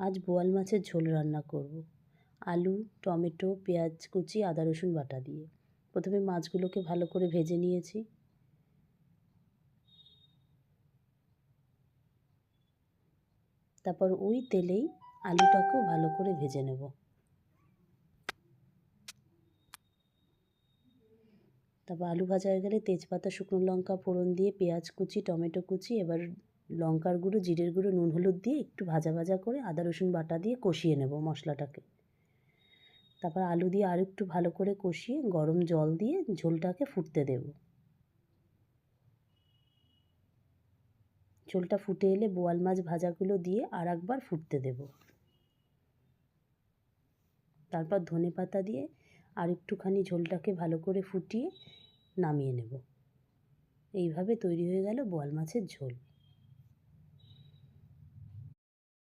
আজ বোয়াল মাছের ঝোল রান্না করব। আলু, টমেটো, পেঁয়াজ কুচি, আদা রসুন বাটা দিয়ে। প্রথমে মাছগুলোকে ভালো করে ভেজে নিয়েছি। তারপর ওই তেলেই আলুটাকেও ভালো করে ভেজে নেব। তারপর আলু ভাজা হয়ে গেলে তেজপাতা, শুকনো লঙ্কা ফোড়ন দিয়ে পেঁয়াজ কুচি, টমেটো কুচি, এবার লঙ্কার গুঁড়ো, জিরের গুঁড়ো, নুন হলুদ দিয়ে একটু ভাজা ভাজা করে আদা রসুন বাটা দিয়ে কষিয়ে নেব মশলাটাকে। তারপর আলু দিয়ে আর একটু ভালো করে কষিয়ে গরম জল দিয়ে ঝোলটাকে ফুটতে দেব। ঝোলটা ফুটে এলে বোয়াল মাছ ভাজাগুলো দিয়ে আর একবার ফুটতে দেব। তারপর ধনেপাতা দিয়ে আর একটুখানি ঝোলটাকে ভালো করে ফুটিয়ে নামিয়ে নেব। এইভাবে তৈরি হয়ে গেল বোয়াল মাছের ঝোল।